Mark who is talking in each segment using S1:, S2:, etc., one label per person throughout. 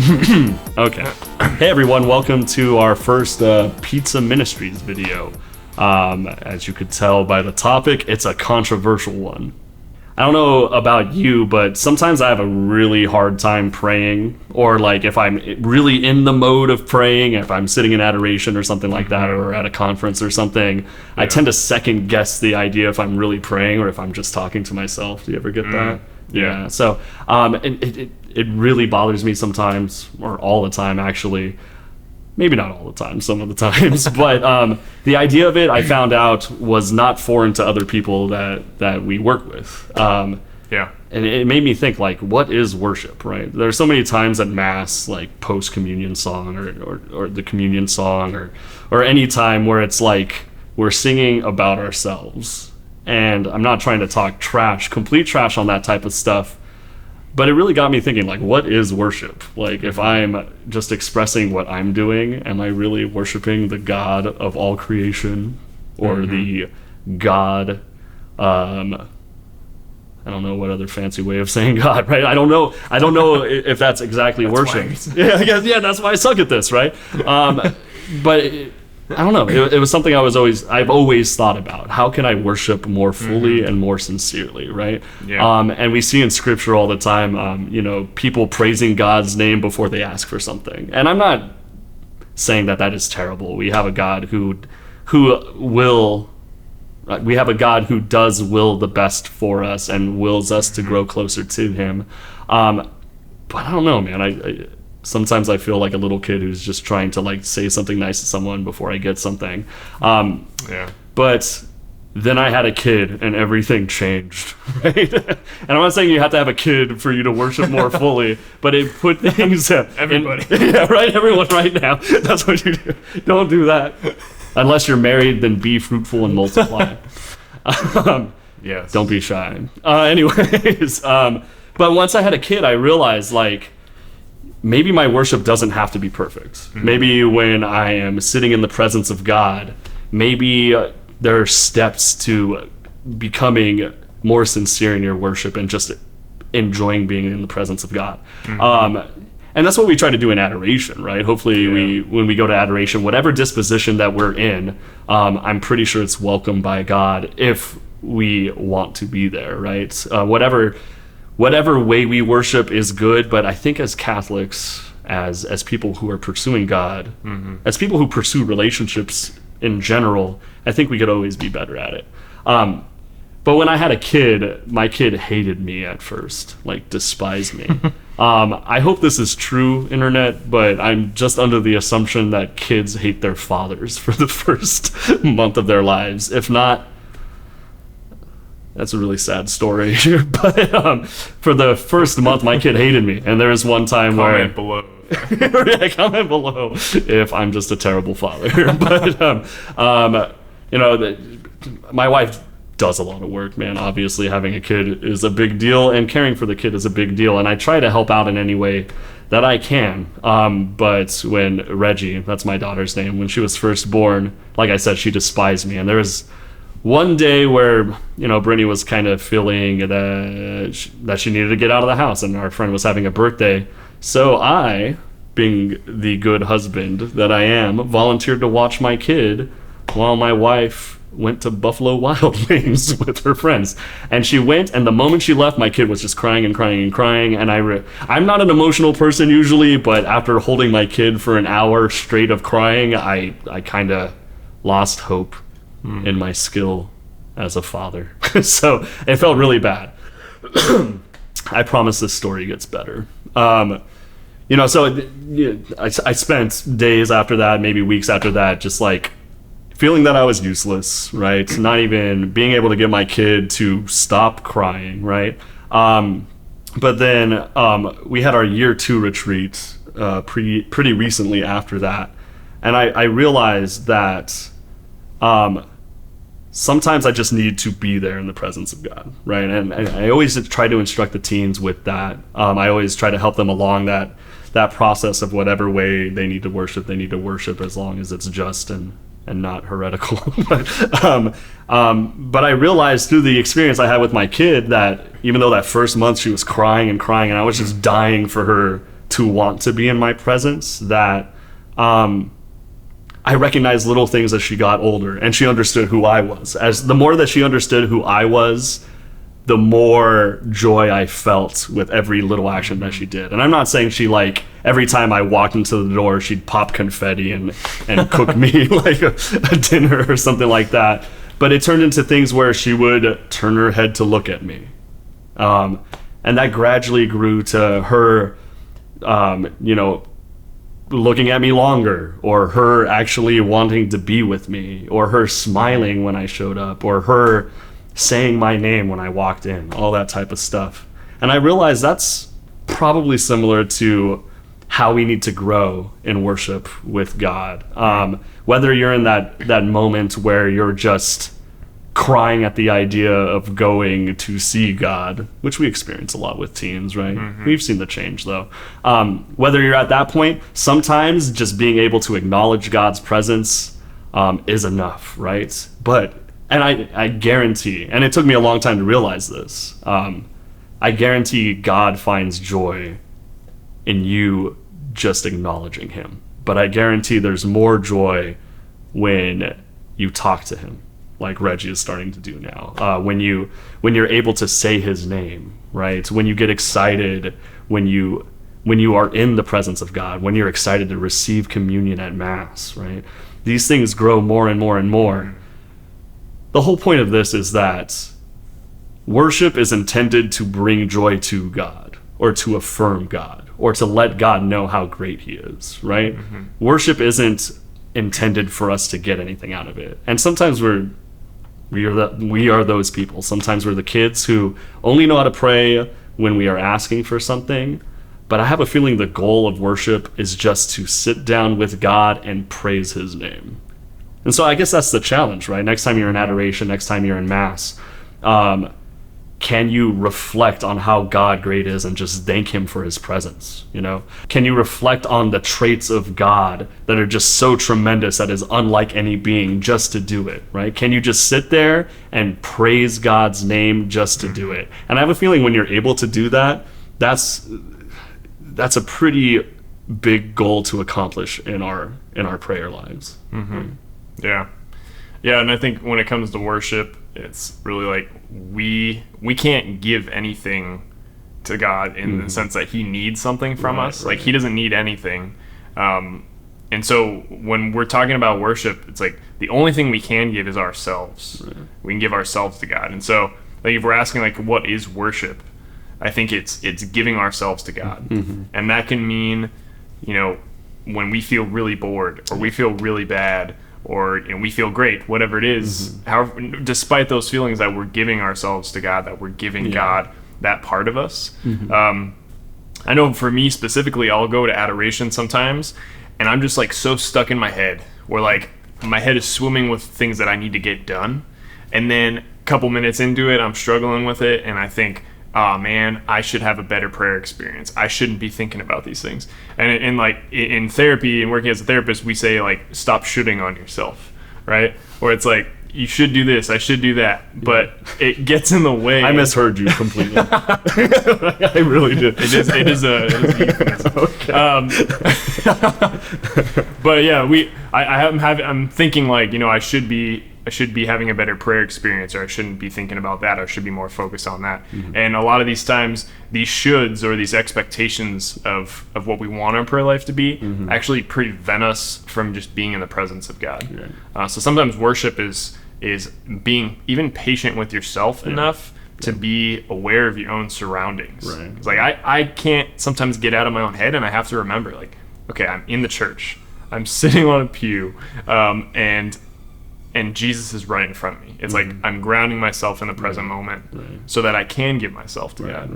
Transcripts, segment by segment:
S1: Okay. Hey everyone, welcome to our first Pizza Ministries video. As you could tell by the topic, it's a controversial one. I don't know about you, but sometimes I have a really hard time praying, or like if I'm really in the mode of praying, if I'm sitting in adoration or something like that, or at a conference or something, I tend to second guess the idea if I'm really praying or if I'm just talking to myself. Do you ever get that? Yeah. So it really bothers me sometimes, or all the time actually. Maybe not all the time, some of the times, but the idea of it, I found out, was not foreign to other people that we work with. And it made me think, like, what is worship, right? There's so many times at Mass, like post-communion song or the communion song or any time where it's like we're singing about ourselves. And I'm not trying to talk complete trash on that type of stuff, but it really got me thinking, like, what is worship? Like, if I'm just expressing what I'm doing, am I really worshiping the God of all creation? Or the God, I don't know what other fancy way of saying God, right? I don't know if that's exactly worship. Yeah, that's why I suck at this, right? But I don't know. It was something I've always thought about. How can I worship more fully and more sincerely, right? Yeah. And we see in Scripture all the time, people praising God's name before they ask for something. And I'm not saying that is terrible. We have a God who does will the best for us and wills us to grow closer to Him. But I don't know, man. Sometimes I feel like a little kid who's just trying to like say something nice to someone before I get something. But then I had a kid and everything changed, right? And I'm not saying you have to have a kid for you to worship more fully, but it put things
S2: everybody.
S1: Right? Everyone right now. That's what you do. Don't do that. Unless you're married, then be fruitful and multiply.
S2: Yes.
S1: Don't be shy. Anyways, but once I had a kid, I realized, like, maybe my worship doesn't have to be perfect. Maybe when I am sitting in the presence of God, maybe there are steps to becoming more sincere in your worship and just enjoying being in the presence of God. And that's what we try to do in adoration, right? Hopefully when we go to adoration, whatever disposition that we're in, I'm pretty sure it's welcomed by God if we want to be there, right? Whatever way we worship is good, but I think as Catholics, as people who are pursuing God, as people who pursue relationships in general, I think we could always be better at it. But when I had a kid, my kid hated me at first, like despised me. I hope this is true, internet, but I'm just under the assumption that kids hate their fathers for the first month of their lives. If not, that's a really sad story. But for the first month, my kid hated me. And there was one time
S2: comment below.
S1: Comment below if I'm just a terrible father. But, my wife does a lot of work, man. Obviously, having a kid is a big deal, and caring for the kid is a big deal. And I try to help out in any way that I can. But when Reggie, that's my daughter's name, when she was first born, like I said, she despised me. And there was one day where, Brittany was kind of feeling that she needed to get out of the house, and our friend was having a birthday. So I, being the good husband that I am, volunteered to watch my kid while my wife went to Buffalo Wild Wings with her friends. And she went, and the moment she left, my kid was just crying and crying and crying. And I'm not an emotional person usually, but after holding my kid for an hour straight of crying, I kind of lost hope in my skill as a father. So it felt really bad. I promise this story gets better. I spent days after that, maybe weeks after that, just like feeling that I was useless, right? Not even being able to get my kid to stop crying, right? But then we had our year 2 retreat pretty recently after that. And I realized that sometimes I just need to be there in the presence of God, right? And I always try to instruct the teens with that. I always try to help them along that process of whatever way they need to worship as long as it's just and not heretical. But I realized through the experience I had with my kid that even though that first month she was crying and I was just dying for her to want to be in my presence, that I recognized little things as she got older, and she understood who I was. As the more that she understood who I was, the more joy I felt with every little action that she did. And I'm not saying she, like, every time I walked into the door, she'd pop confetti and cook me like a dinner or something like that. But it turned into things where she would turn her head to look at me. And that gradually grew to her, looking at me longer, or her actually wanting to be with me, or her smiling when I showed up, or her saying my name when I walked in, all that type of stuff. And I realized that's probably similar to how we need to grow in worship with God. Whether you're in that moment where you're just crying at the idea of going to see God, which we experience a lot with teens, right? Mm-hmm. We've seen the change, though. Whether you're at that point, sometimes just being able to acknowledge God's presence is enough, right? And I guarantee, and it took me a long time to realize this, I guarantee God finds joy in you just acknowledging him. But I guarantee there's more joy when you talk to him, like Reggie is starting to do now. When you're able to say his name, right? When you get excited, when you are in the presence of God, when you're excited to receive communion at Mass, right? These things grow more and more and more. The whole point of this is that worship is intended to bring joy to God, or to affirm God, or to let God know how great he is, right? Mm-hmm. Worship isn't intended for us to get anything out of it. And sometimes we are those people. Sometimes we're the kids who only know how to pray when we are asking for something. But I have a feeling the goal of worship is just to sit down with God and praise his name. And so I guess that's the challenge, right? Next time you're in adoration, next time you're in Mass, can you reflect on how God great is and just thank him for his presence, Can you reflect on the traits of God that are just so tremendous that is unlike any being just to do it, right? Can you just sit there and praise God's name just to do it? And I have a feeling when you're able to do that, that's a pretty big goal to accomplish in our prayer lives.
S2: Mm-hmm. Yeah, and I think when it comes to worship, it's really like we can't give anything to God in the sense that he needs something from us. Right. Like he doesn't need anything. And so when we're talking about worship, it's like the only thing we can give is ourselves. Right. We can give ourselves to God. And so like if we're asking like what is worship, I think it's giving ourselves to God. Mm-hmm. And that can mean, when we feel really bored or we feel really bad, or we feel great, whatever it is. Mm-hmm. However, despite those feelings, that we're giving ourselves to God, that we're giving God that part of us. Mm-hmm. I know for me specifically, I'll go to adoration sometimes, and I'm just like so stuck in my head, where like my head is swimming with things that I need to get done, and then a couple minutes into it, I'm struggling with it, and I think, oh man, I should have a better prayer experience. I shouldn't be thinking about these things. And like in therapy and working as a therapist, we say like stop shoulding on yourself, right? Or it's like you should do this, I should do that, but it gets in the way.
S1: I misheard you completely. I really did.
S2: It is a euphemism. Okay. But yeah, I'm thinking like I should be having a better prayer experience, or I shouldn't be thinking about that, or I should be more focused on that. Mm-hmm. And a lot of these times, these shoulds or these expectations of what we want our prayer life to be actually prevent us from just being in the presence of God. Yeah. So sometimes worship is being even patient with yourself enough to be aware of your own surroundings. Right. It's like I can't sometimes get out of my own head, and I have to remember like, okay, I'm in the church, I'm sitting on a pew, and Jesus is right in front of me. It's like I'm grounding myself in the present moment so that I can give myself to God.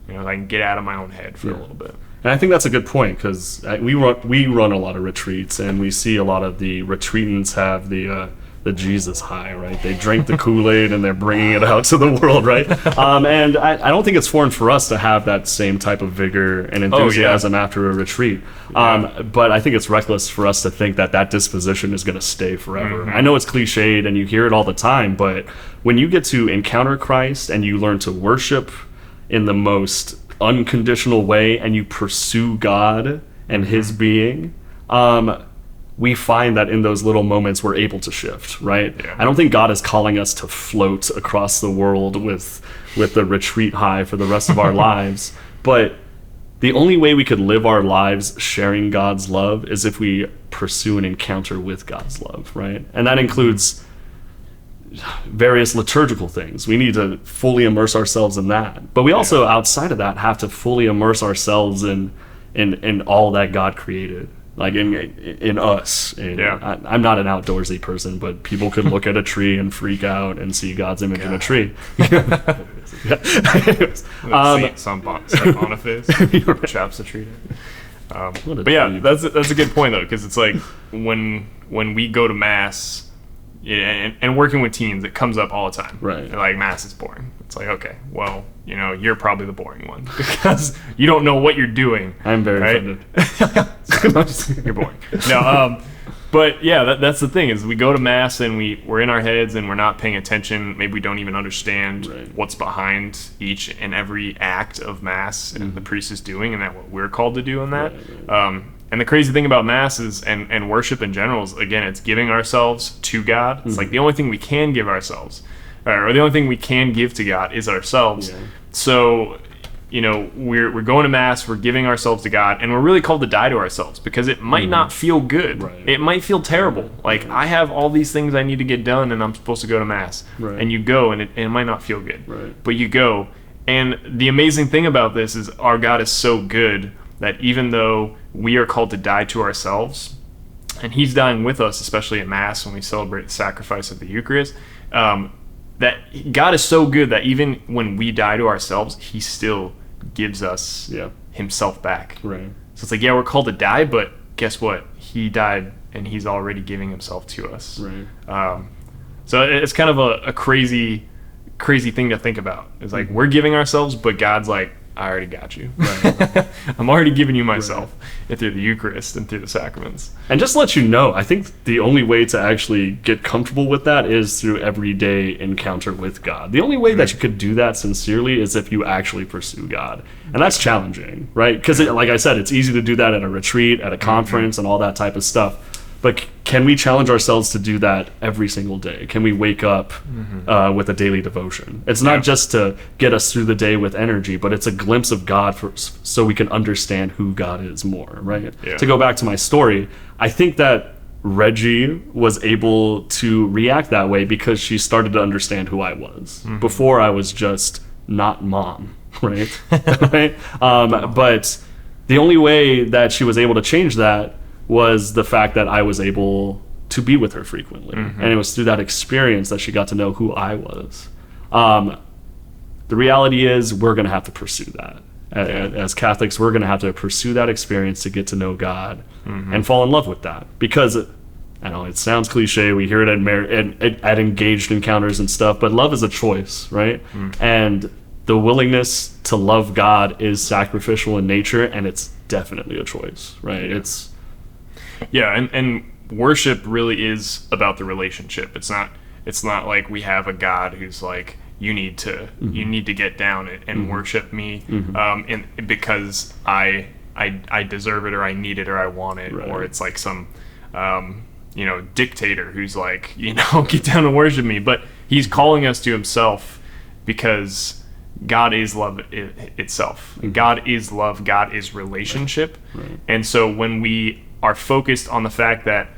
S2: Right. I can get out of my own head for a little bit.
S1: And I think that's a good point, because we run a lot of retreats, and we see a lot of the retreatants have the Jesus high, right? They drink the Kool-Aid and they're bringing it out to the world, right? And I don't think it's foreign for us to have that same type of vigor and enthusiasm after a retreat. But I think it's reckless for us to think that disposition is going to stay forever. Mm-hmm. I know it's cliched and you hear it all the time, but when you get to encounter Christ and you learn to worship in the most unconditional way and you pursue God and his being, we find that in those little moments we're able to shift, right?
S2: Yeah.
S1: I don't think God is calling us to float across the world with the retreat high for the rest of our lives, but the only way we could live our lives sharing God's love is if we pursue an encounter with God's love, right? And that includes various liturgical things. We need to fully immerse ourselves in that. But we also, outside of that, have to fully immerse ourselves in all that God created. Like in us. I'm not an outdoorsy person, but people could look at a tree and freak out and see God's image in a tree.
S2: Saint Boniface chops the tree down. But yeah, that's a good point though, because it's like when we go to mass, and working with teens, it comes up all the time.
S1: Right.
S2: They're like, mass is boring. It's like, okay, well, you're probably the boring one because you don't know what you're doing.
S1: I'm very offended.
S2: You're boring. No, but yeah, that's the thing is we go to mass and we're in our heads and we're not paying attention. Maybe we don't even understand what's behind each and every act of mass and the priest is doing, and that what we're called to do in that. And the crazy thing about mass is, and worship in general is, again, it's giving ourselves to God. It's like the only thing we can give ourselves, or the only thing we can give to God is ourselves. Yeah. So, we're going to mass, we're giving ourselves to God, and we're really called to die to ourselves because it might not feel good. Right. It might feel terrible. Like, I have all these things I need to get done, and I'm supposed to go to mass. Right. And you go, and it might not feel good. Right. But you go. And the amazing thing about this is our God is so good that even though we are called to die to ourselves, and he's dying with us, especially at Mass when we celebrate the sacrifice of the Eucharist, that God is so good that even when we die to ourselves, he still gives us himself back. Right. So it's like, we're called to die, but guess what? He died, and he's already giving himself to us. Right. So it's kind of a crazy thing to think about. It's like, we're giving ourselves, but God's like, I already got you. Right. I'm already giving you myself through the Eucharist and through the sacraments.
S1: And just to let you know, I think the only way to actually get comfortable with that is through everyday encounter with God. The only way that you could do that sincerely is if you actually pursue God. And that's challenging, right? Because like I said, it's easy to do that at a retreat, at a conference, and all that type of stuff. But can we challenge ourselves to do that every single day? Can we wake up with a daily devotion? It's not just to get us through the day with energy, but it's a glimpse of God so we can understand who God is more, right? Yeah. To go back to my story, I think that Reggie was able to react that way because she started to understand who I was. Before, I was just not mom, right? Right? But the only way that she was able to change that was the fact that I was able to be with her frequently. And it was through that experience that she got to know who I was. The reality is we're going to have to pursue that. As Catholics, we're going to have to pursue that experience to get to know God and fall in love with that. Because, I know it sounds cliche, we hear it at engaged encounters and stuff, but love is a choice, right? And the willingness to love God is sacrificial in nature, and it's definitely a choice, right?
S2: And worship really is about the relationship. It's not like we have a God who's like, you need to get down and worship me, and because I deserve it, or I need it, or I want it, or it's like some dictator who's like, get down and worship me. But he's calling us to himself because God is love itself. God is love. God is relationship. Right. And so when we are focused on the fact that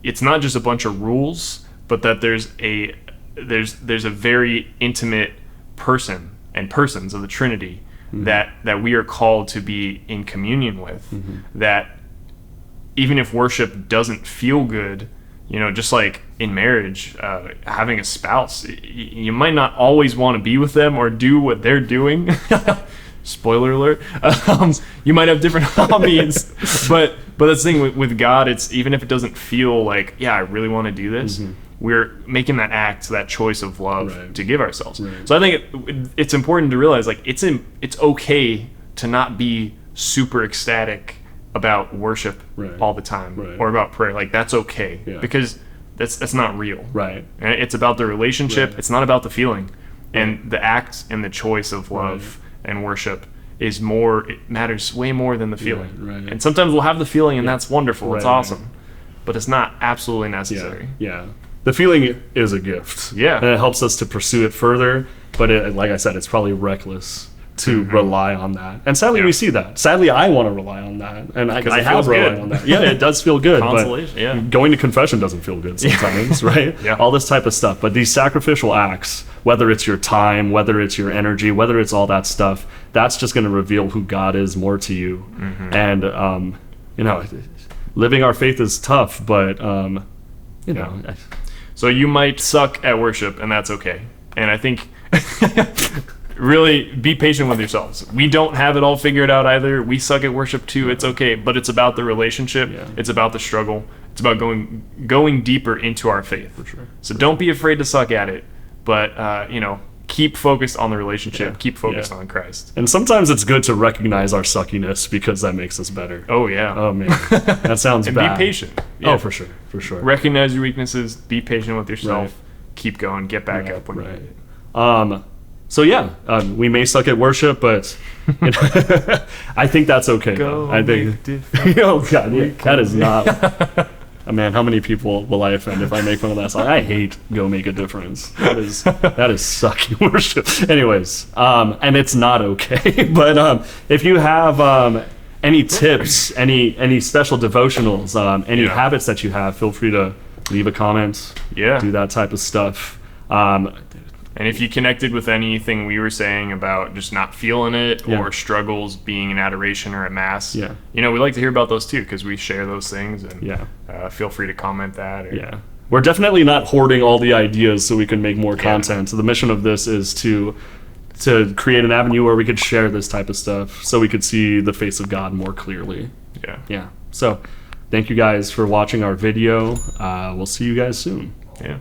S2: it's not just a bunch of rules, but that there's a very intimate person and persons of the Trinity that we are called to be in communion with, that even if worship doesn't feel good, just like in marriage, having a spouse, you might not always want to be with them or do what they're doing. Spoiler alert. You might have different hobbies, but that's the thing with God. It's even if it doesn't feel like, I really want to do this, we're making that act, that choice of love to give ourselves. Right. So I think it's important to realize, like, it's okay to not be super ecstatic about worship all the time or about prayer. Like, that's okay because that's not real. Right. It's about the relationship. It's not about the feeling. And the act and the choice of love and worship is more, it matters way more than the feeling.
S1: Right.
S2: And sometimes we'll have the feeling and that's wonderful, it's
S1: Right.
S2: awesome. But it's not absolutely necessary.
S1: Yeah. The feeling is a gift.
S2: Yeah.
S1: And it helps us to pursue it further, but like I said, it's probably reckless to rely on that. And sadly, we see that. Sadly, I want to rely on that. And I
S2: it
S1: have
S2: feels
S1: relied
S2: good.
S1: on that. Yeah, it does feel good.
S2: Consolation,
S1: but
S2: yeah.
S1: going to confession doesn't feel good sometimes, right?
S2: Yeah.
S1: All this type of stuff. But these sacrificial acts, whether it's your time, whether it's your energy, whether it's all that stuff, that's just going to reveal who God is more to you. And, you know, living our faith is tough, but, you know.
S2: So you might suck at worship, and that's okay. And I think really be patient with yourselves. We don't have it all figured out either. We suck at worship too. It's okay, but it's about the relationship.
S1: Yeah.
S2: It's about the struggle. It's about going deeper into our faith.
S1: For sure.
S2: So don't be afraid to suck at it, but you know, keep focused on the relationship.
S1: Yeah.
S2: Keep focused
S1: Yeah.
S2: on Christ.
S1: And sometimes it's good to recognize our suckiness because that makes us better.
S2: Oh yeah.
S1: Oh man, that sounds
S2: And
S1: bad.
S2: be patient.
S1: Oh, for sure, for sure.
S2: Recognize your weaknesses. Be patient with yourself.
S1: Right.
S2: Keep going. Get back up when you need
S1: Right.
S2: it.
S1: So yeah, we may suck at worship, but you know, I think that's okay.
S2: Go
S1: I think.
S2: make
S1: Oh God, yeah, that is not. Man, how many people will I offend if I make fun of that song? I hate "Go Make a Difference." That is sucky worship. Anyways, and it's not okay. But if you have any tips, any special devotionals, any habits that you have, feel free to leave a comment.
S2: Yeah.
S1: Do that type of stuff.
S2: And if you connected with anything we were saying about just not feeling it or struggles being in adoration or at mass, you know, we like to hear about those too because we share those things. And feel free to comment that. Or,
S1: We're definitely not hoarding all the ideas so we can make more content. So the mission of this is to create an avenue where we could share this type of stuff so we could see the face of God more clearly. Yeah. So thank you guys for watching our video. We'll see you guys soon.
S2: Yeah.